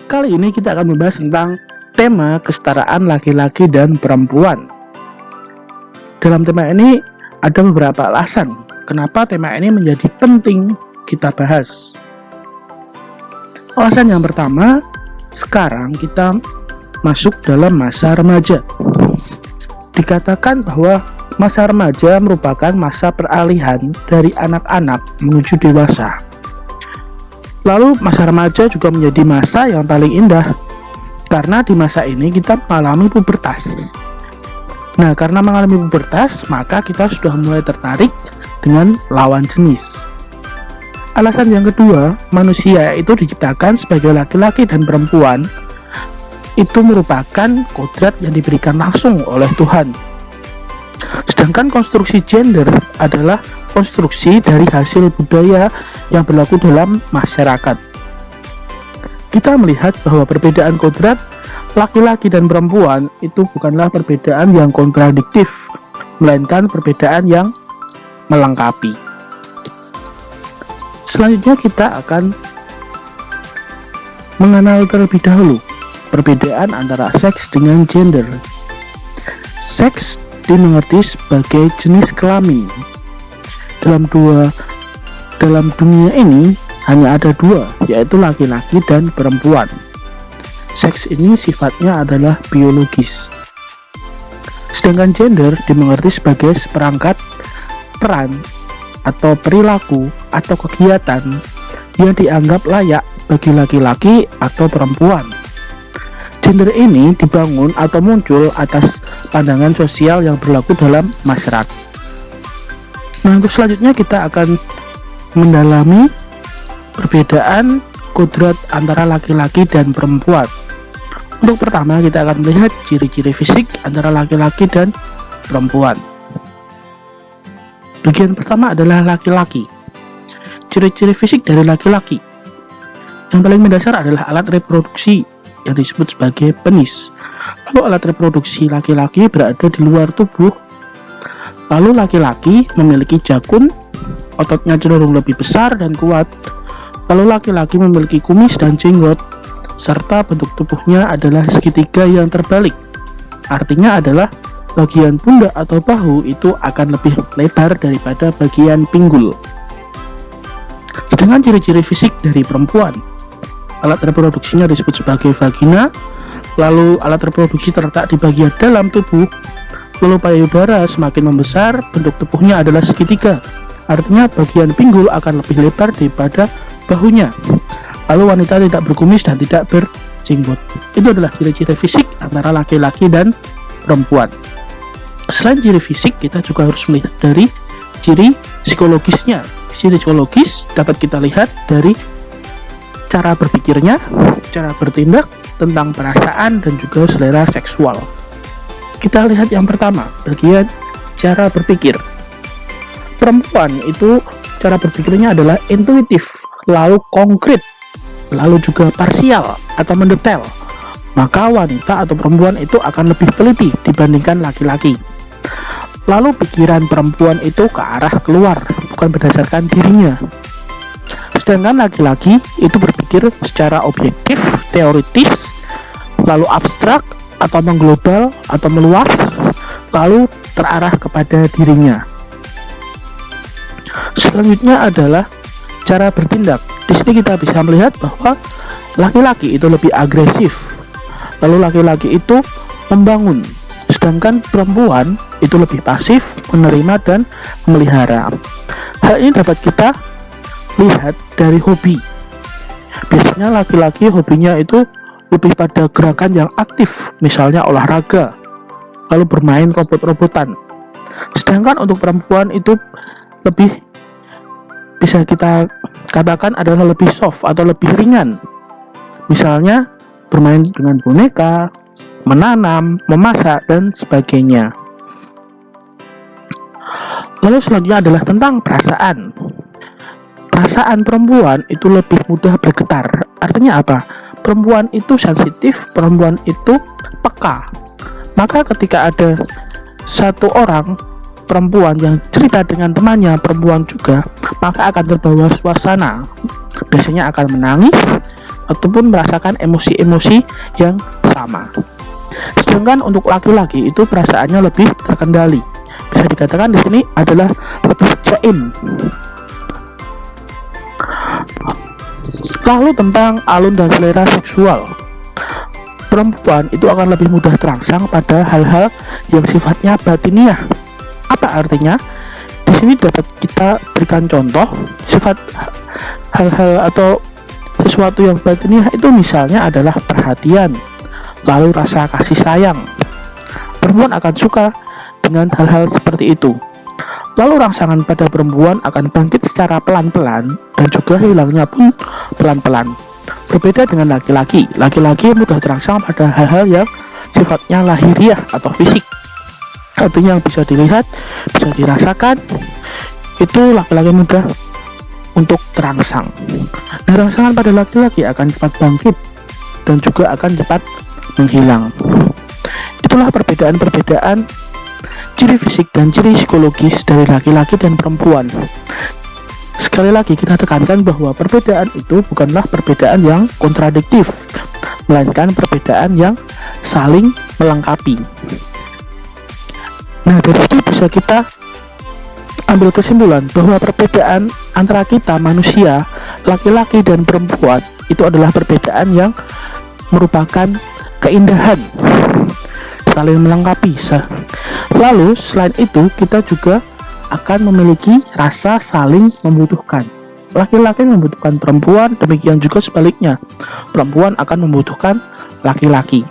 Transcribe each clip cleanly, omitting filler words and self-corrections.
Kali ini kita akan membahas tentang tema kesetaraan laki-laki dan perempuan. Dalam tema ini ada beberapa alasan kenapa tema ini menjadi penting kita bahas. Alasan yang pertama, sekarang kita masuk dalam masa remaja. Dikatakan bahwa masa remaja merupakan masa peralihan dari anak-anak menuju dewasa. Lalu masa remaja juga menjadi masa yang paling indah, karena di masa ini kita mengalami pubertas. Nah, karena mengalami pubertas, maka kita sudah mulai tertarik dengan lawan jenis. Alasan yang kedua, manusia itu diciptakan sebagai laki-laki dan perempuan. Itu merupakan kodrat yang diberikan langsung oleh Tuhan. Sedangkan konstruksi gender adalah konstruksi dari hasil budaya yang berlaku dalam masyarakat. Kita melihat bahwa perbedaan kodrat laki-laki dan perempuan itu bukanlah perbedaan yang kontradiktif, melainkan perbedaan yang melengkapi. Selanjutnya kita akan mengenal terlebih dahulu perbedaan antara seks dengan gender. Seks dimengerti sebagai jenis kelamin. Dalam dunia ini hanya ada dua, yaitu laki-laki dan perempuan. Seks ini sifatnya adalah biologis. Sedangkan gender dimengerti sebagai seperangkat peran atau perilaku atau kegiatan yang dianggap layak bagi laki-laki atau perempuan. Gender ini dibangun atau muncul atas pandangan sosial yang berlaku dalam masyarakat. Nah, untuk selanjutnya kita akan mendalami perbedaan kodrat antara laki-laki dan perempuan. Untuk pertama kita akan melihat ciri-ciri fisik antara laki-laki dan perempuan. Bagian pertama adalah laki-laki. Ciri-ciri fisik dari laki-laki. Yang paling mendasar adalah alat reproduksi yang disebut sebagai penis. Lalu alat reproduksi laki-laki berada di luar tubuh. Lalu laki-laki memiliki jakun, ototnya cenderung lebih besar dan kuat. Lalu laki-laki memiliki kumis dan jenggot, serta bentuk tubuhnya adalah segitiga yang terbalik. Artinya adalah bagian pundak atau bahu itu akan lebih lebar daripada bagian pinggul. Sedangkan ciri-ciri fisik dari perempuan, alat reproduksinya disebut sebagai vagina, lalu alat reproduksi terletak di bagian dalam tubuh, lalu payudara semakin membesar, bentuk tubuhnya adalah segitiga, artinya bagian pinggul akan lebih lebar daripada bahunya. Lalu wanita tidak berkumis dan tidak berjenggot. Itu adalah ciri-ciri fisik antara laki-laki dan perempuan. Selain ciri fisik, kita juga harus melihat dari ciri psikologisnya. Ciri psikologis dapat kita lihat dari cara berpikirnya, cara bertindak, tentang perasaan, dan juga selera seksual. Kita lihat yang pertama, bagian cara berpikir. Perempuan itu cara berpikirnya adalah intuitif, lalu konkret, lalu juga parsial atau mendetail. Maka wanita atau perempuan itu akan lebih teliti dibandingkan laki-laki. Lalu pikiran perempuan itu ke arah keluar, bukan berdasarkan dirinya. Sedangkan laki-laki itu berpikir secara objektif, teoritis, lalu abstrak atau mengglobal atau meluas, lalu terarah kepada dirinya. Selanjutnya adalah cara bertindak. Di sini kita bisa melihat bahwa laki-laki itu lebih agresif, lalu laki-laki itu membangun, sedangkan perempuan itu lebih pasif, menerima dan memelihara. Hal ini dapat kita lihat dari hobi. Biasanya laki-laki hobinya itu lebih pada gerakan yang aktif, misalnya olahraga, lalu bermain robot-robotan. Sedangkan untuk perempuan itu lebih, bisa kita katakan adalah lebih soft atau lebih ringan. Misalnya bermain dengan boneka, menanam, memasak, dan sebagainya. Lalu selanjutnya adalah tentang perasaan. Perasaan perempuan itu lebih mudah bergetar. Artinya apa? Perempuan itu sensitif, perempuan itu peka. Maka ketika ada satu orang perempuan yang cerita dengan temannya perempuan juga, maka akan terbawa suasana. Biasanya akan menangis, ataupun merasakan emosi-emosi yang sama. Sedangkan untuk laki-laki itu perasaannya lebih terkendali. Bisa dikatakan di sini adalah lebih jaim. Lalu tentang alun dan selera seksual. Perempuan itu akan lebih mudah terangsang pada hal-hal yang sifatnya batiniah. Apa artinya? Di sini dapat kita berikan contoh sifat hal-hal atau sesuatu yang batiniah itu misalnya adalah perhatian, lalu rasa kasih sayang. Perempuan akan suka dengan hal-hal seperti itu. Lalu rangsangan pada perempuan akan bangkit secara pelan-pelan dan juga hilangnya pun pelan-pelan. Berbeda dengan laki-laki. Laki-laki mudah terangsang pada hal-hal yang sifatnya lahiriah atau fisik. Artinya yang bisa dilihat, bisa dirasakan, itu laki-laki mudah untuk terangsang. Nah, rangsangan pada laki-laki akan cepat bangkit dan juga akan cepat menghilang. Itulah perbedaan-perbedaan ciri fisik dan ciri psikologis dari laki-laki dan perempuan. Sekali lagi kita tekankan bahwa perbedaan itu bukanlah perbedaan yang kontradiktif, melainkan perbedaan yang saling melengkapi. Nah, dari itu bisa kita ambil kesimpulan bahwa perbedaan antara kita manusia, laki-laki dan perempuan itu adalah perbedaan yang merupakan keindahan, saling melengkapi. Lalu selain itu kita juga akan memiliki rasa saling membutuhkan. Laki-laki membutuhkan perempuan, demikian juga sebaliknya. Perempuan akan membutuhkan laki-laki.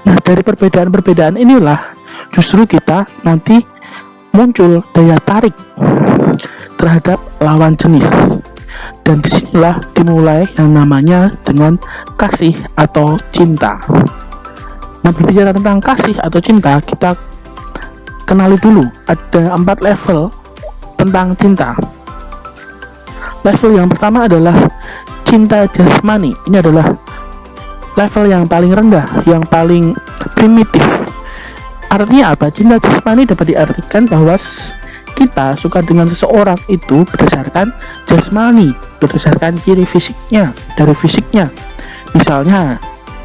Nah, dari perbedaan-perbedaan inilah justru kita nanti muncul daya tarik terhadap lawan jenis. Dan disinilah dimulai yang namanya dengan kasih atau cinta. Nah, berbicara tentang kasih atau cinta, kita kenali dulu ada 4 level tentang cinta. Level yang pertama adalah cinta jasmani. Ini adalah level yang paling rendah, yang paling primitif. Artinya apa? Cinta jasmani dapat diartikan bahwa kita suka dengan seseorang itu berdasarkan jasmani, berdasarkan ciri fisiknya, dari fisiknya. Misalnya,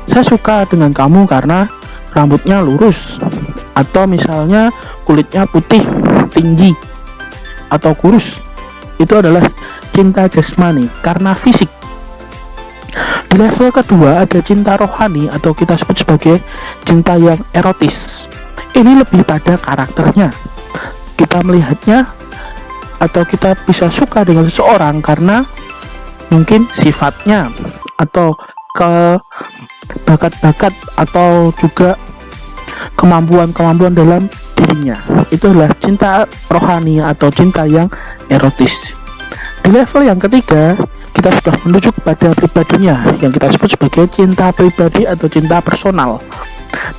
saya suka dengan kamu karena rambutnya lurus, atau misalnya kulitnya putih, tinggi, atau kurus. Itu adalah cinta jasmani karena fisik. Di level kedua ada cinta rohani atau kita sebut sebagai cinta yang erotis. Ini lebih pada karakternya. Kita melihatnya atau kita bisa suka dengan seseorang karena mungkin sifatnya atau bakat-bakat atau juga kemampuan-kemampuan dalam dirinya. Itu adalah cinta rohani atau cinta yang erotis. Di level yang ketiga kita sudah menuju kepada pribadinya yang kita sebut sebagai cinta pribadi atau cinta personal.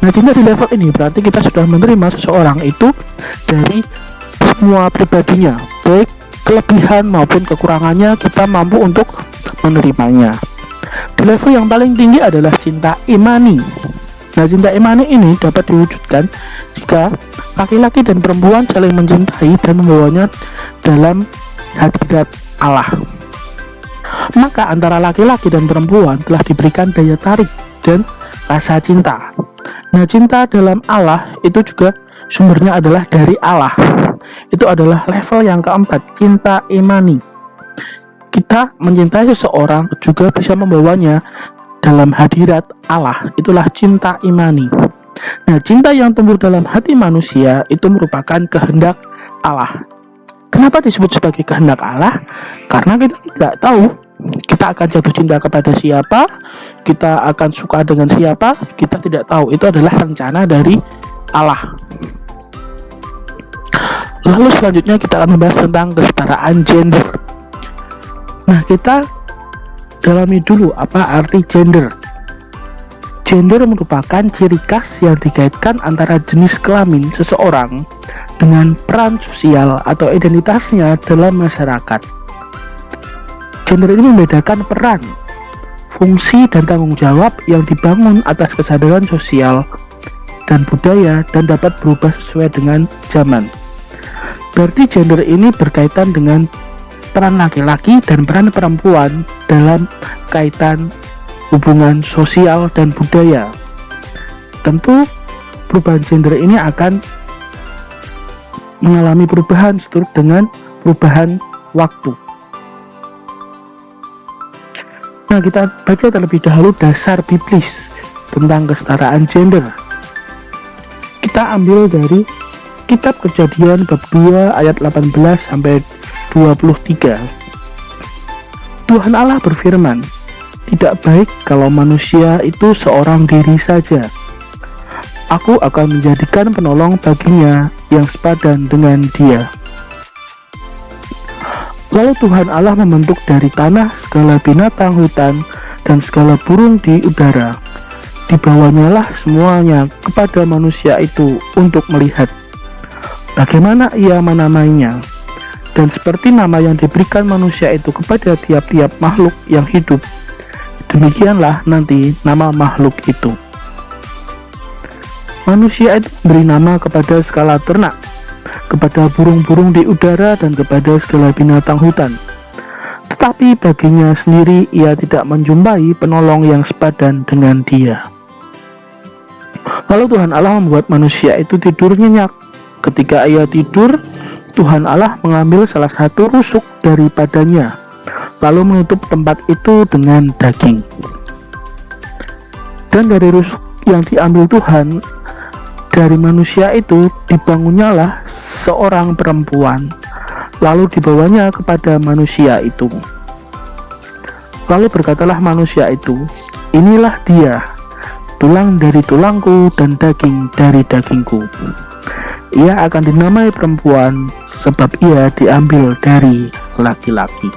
Nah, cinta di level ini berarti kita sudah menerima seseorang itu dari semua pribadinya, baik kelebihan maupun kekurangannya kita mampu untuk menerimanya. Di level yang paling tinggi adalah cinta imani. Nah, cinta imani ini dapat diwujudkan jika laki-laki dan perempuan saling mencintai dan membawanya dalam hadirat Allah. Maka antara laki-laki dan perempuan telah diberikan daya tarik dan rasa cinta. Nah, cinta dalam Allah itu juga sumbernya adalah dari Allah. Itu adalah level yang keempat, cinta imani. Kita mencintai seseorang juga bisa membawanya dalam hadirat Allah. Itulah cinta imani. Nah, cinta yang tumbuh dalam hati manusia itu merupakan kehendak Allah. Kenapa disebut sebagai kehendak Allah? Karena kita tidak tahu kita akan jatuh cinta kepada siapa, kita akan suka dengan siapa, kita tidak tahu. Itu adalah rencana dari Allah. Lalu selanjutnya kita akan membahas tentang kesetaraan gender. Nah, kita dalami dulu apa arti gender. Gender merupakan ciri khas yang dikaitkan antara jenis kelamin seseorang dengan peran sosial atau identitasnya dalam masyarakat. Gender ini membedakan peran, fungsi, dan tanggung jawab yang dibangun atas kesadaran sosial dan budaya dan dapat berubah sesuai dengan zaman. Berarti gender ini berkaitan dengan peran laki-laki dan peran perempuan dalam kaitan hubungan sosial dan budaya. Tentu perubahan gender ini akan mengalami perubahan seturut dengan perubahan waktu. Nah, kita baca terlebih dahulu dasar biblis tentang kesetaraan gender. Kita ambil dari Kitab Kejadian bab 2 ayat 18 sampai 23. Tuhan Allah berfirman, "Tidak baik kalau manusia itu seorang diri saja. Aku akan menjadikan penolong baginya yang sepadan dengan dia." Lalu Tuhan Allah membentuk dari tanah segala binatang hutan dan segala burung di udara. Dibawanyalah semuanya kepada manusia itu untuk melihat bagaimana ia menamainya. Dan seperti nama yang diberikan manusia itu kepada tiap-tiap makhluk yang hidup, demikianlah nanti nama makhluk itu. Manusia itu beri nama kepada segala ternak, kepada burung-burung di udara, dan kepada segala binatang hutan. Tetapi baginya sendiri ia tidak menjumpai penolong yang sepadan dengan dia. Lalu Tuhan Allah membuat manusia itu tidur nyenyak. Ketika ia tidur, Tuhan Allah mengambil salah satu rusuk daripadanya, lalu menutup tempat itu dengan daging. Dan dari rusuk yang diambil Tuhan dari manusia itu dibangunnyalah seorang perempuan, lalu dibawanya kepada manusia itu. Lalu berkatalah manusia itu, "Inilah dia, tulang dari tulangku dan daging dari dagingku. Ia akan dinamai perempuan, sebab ia diambil dari laki-laki."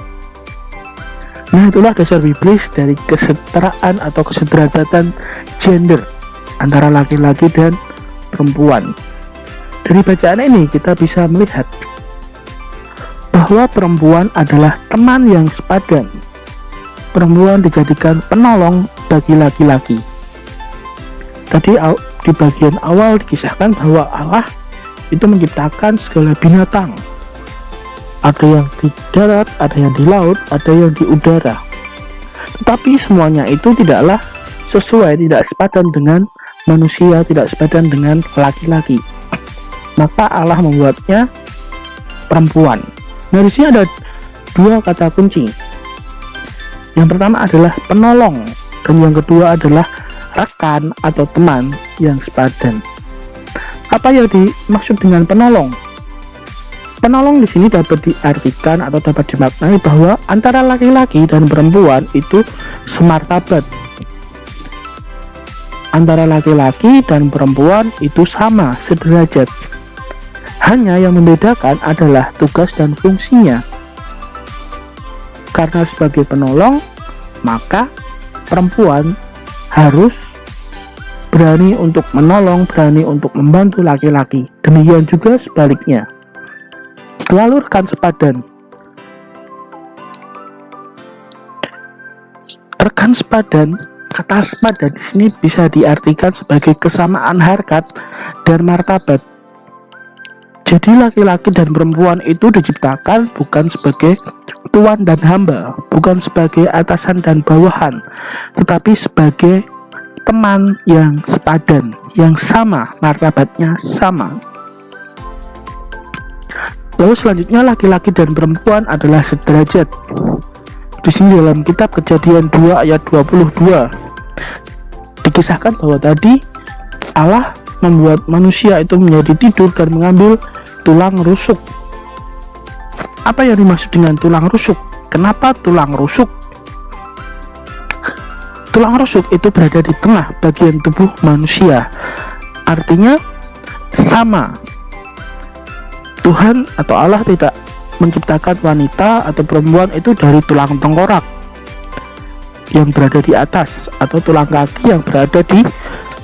Nah, itulah dasar biblis dari kesetaraan atau kesederajatan gender antara laki-laki dan perempuan. Dari bacaan ini kita bisa melihat bahwa perempuan adalah teman yang sepadan. Perempuan dijadikan penolong bagi laki-laki. Tadi di bagian awal dikisahkan bahwa Allah itu menciptakan segala binatang. Ada yang di darat, ada yang di laut, ada yang di udara. Tetapi semuanya itu tidaklah sesuai, tidak sepadan dengan manusia, tidak sepadan dengan laki-laki. Maka Allah membuatnya perempuan. Nah, di sini ada dua kata kunci. Yang pertama adalah penolong, dan yang kedua adalah rekan atau teman yang sepadan. Apa yang dimaksud dengan penolong? Penolong di sini dapat diartikan atau dapat dimaknai bahwa antara laki-laki dan perempuan itu semartabat. Antara laki-laki dan perempuan itu sama, sederajat. Hanya yang membedakan adalah tugas dan fungsinya. Karena sebagai penolong, maka perempuan harus berani untuk menolong, berani untuk membantu laki-laki. Demikian juga sebaliknya. Lalu rekan sepadan. Rekan sepadan, kata sepadan di sini bisa diartikan sebagai kesamaan harkat dan martabat. Jadi laki-laki dan perempuan itu diciptakan bukan sebagai tuan dan hamba, bukan sebagai atasan dan bawahan, tetapi sebagai teman yang sepadan, yang sama, martabatnya sama. Lalu selanjutnya laki-laki dan perempuan adalah sederajat. Di sini dalam kitab Kejadian 2 ayat 22 dikisahkan bahwa tadi Allah membuat manusia itu menjadi tidur dan mengambil tulang rusuk. Apa yang dimaksud dengan tulang rusuk? Kenapa tulang rusuk? Tulang rusuk itu berada di tengah bagian tubuh manusia. Artinya sama. Tuhan atau Allah tidak menciptakan wanita atau perempuan itu dari tulang tengkorak yang berada di atas atau tulang kaki yang berada di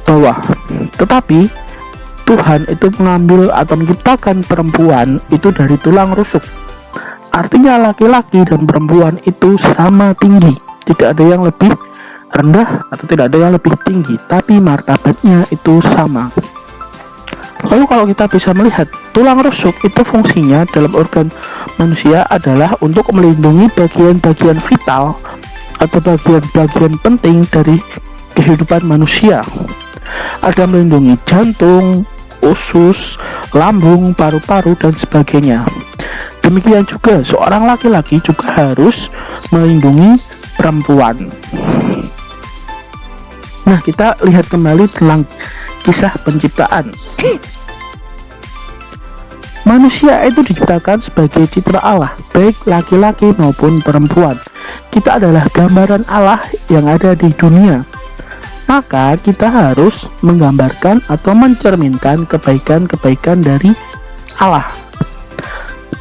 bawah. Tetapi Tuhan itu mengambil atau menciptakan perempuan itu dari tulang rusuk. Artinya laki-laki dan perempuan itu sama tinggi, tidak ada yang lebih rendah atau tidak ada yang lebih tinggi, tapi martabatnya itu sama. Lalu kalau kita bisa melihat, tulang rusuk itu fungsinya dalam organ manusia adalah untuk melindungi bagian-bagian vital atau bagian-bagian penting dari kehidupan manusia. Ada melindungi jantung, usus, lambung, paru-paru, dan sebagainya. Demikian juga seorang laki-laki juga harus melindungi perempuan. Nah, kita lihat kembali tentang kisah penciptaan. Manusia itu diciptakan sebagai citra Allah, baik laki-laki maupun perempuan. Kita adalah gambaran Allah yang ada di dunia. Maka kita harus menggambarkan atau mencerminkan kebaikan-kebaikan dari Allah.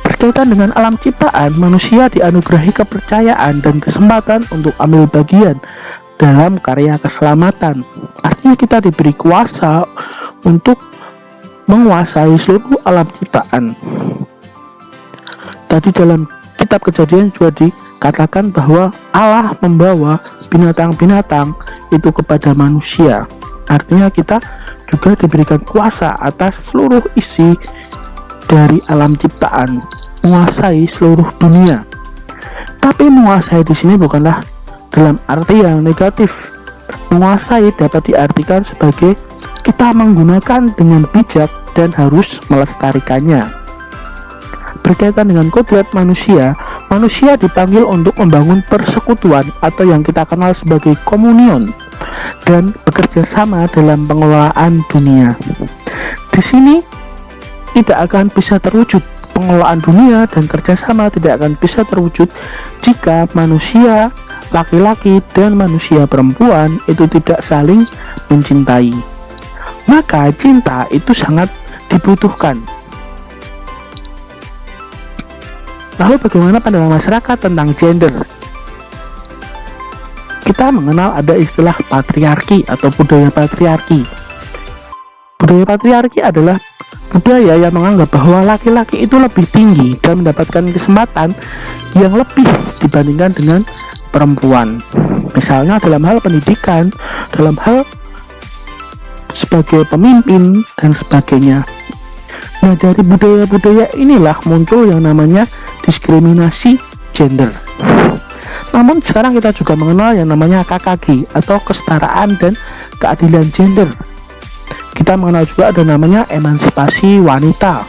Berkaitan dengan alam ciptaan, manusia dianugerahi kepercayaan dan kesempatan untuk ambil bagian dalam karya keselamatan. Artinya kita diberi kuasa untuk menguasai seluruh alam ciptaan. Tadi dalam kitab Kejadian juga dikatakan bahwa Allah membawa binatang-binatang itu kepada manusia. Artinya kita juga diberikan kuasa atas seluruh isi dari alam ciptaan, menguasai seluruh dunia. Tapi menguasai di sini bukanlah dalam arti yang negatif. Menguasai dapat diartikan sebagai kita menggunakan dengan bijak dan harus melestarikannya. Berkaitan dengan kodrat manusia, manusia dipanggil untuk membangun persekutuan atau yang kita kenal sebagai komunion dan bekerja sama dalam pengelolaan dunia. Di sini tidak akan bisa terwujud pengelolaan dunia dan kerjasama tidak akan bisa terwujud jika manusia laki-laki dan manusia perempuan itu tidak saling mencintai. Maka cinta itu sangat dibutuhkan. Lalu bagaimana pandangan masyarakat tentang gender? Kita mengenal ada istilah patriarki atau budaya patriarki. Budaya patriarki adalah budaya yang menganggap bahwa laki-laki itu lebih tinggi dan mendapatkan kesempatan yang lebih dibandingkan dengan perempuan. Misalnya dalam hal pendidikan, dalam hal sebagai pemimpin dan sebagainya. Nah, dari budaya-budaya inilah muncul yang namanya diskriminasi gender. Namun sekarang kita juga mengenal yang namanya KKG atau kesetaraan dan keadilan gender. Kita mengenal juga ada namanya emansipasi wanita.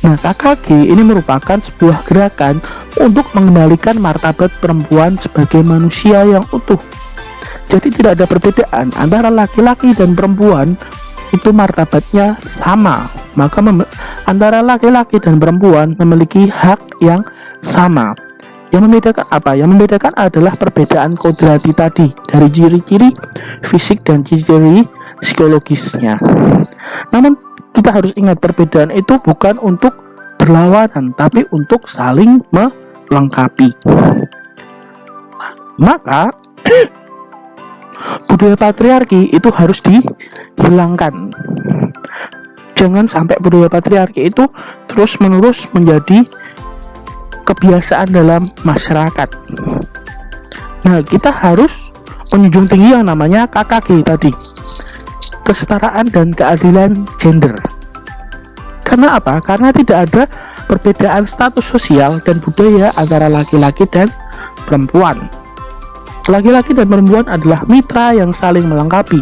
Nah, KKG ini merupakan sebuah gerakan untuk mengembalikan martabat perempuan sebagai manusia yang utuh. Jadi tidak ada perbedaan antara laki-laki dan perempuan, itu martabatnya sama. Maka antara laki-laki dan perempuan memiliki hak yang sama. Yang membedakan apa? Yang membedakan adalah perbedaan kodrati tadi, dari ciri-ciri fisik dan ciri-ciri psikologisnya. Namun kita harus ingat perbedaan itu bukan untuk berlawanan, tapi untuk saling melengkapi. Maka budaya patriarki itu harus dihilangkan. Jangan sampai budaya patriarki itu terus-menerus menjadi kebiasaan dalam masyarakat. Nah, kita harus menjunjung tinggi yang namanya KKG tadi, kesetaraan dan keadilan gender. Karena apa? Karena tidak ada perbedaan status sosial dan budaya antara laki-laki dan perempuan. Laki-laki dan perempuan adalah mitra yang saling melengkapi.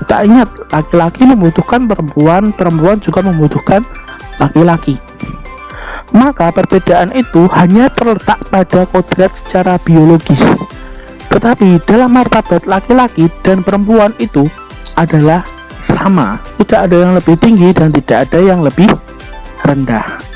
Kita ingat, laki-laki membutuhkan perempuan, perempuan juga membutuhkan laki-laki. Maka perbedaan itu hanya terletak pada kodrat secara biologis. Tetapi dalam martabat laki-laki dan perempuan itu adalah sama. Tidak ada yang lebih tinggi dan tidak ada yang lebih rendah.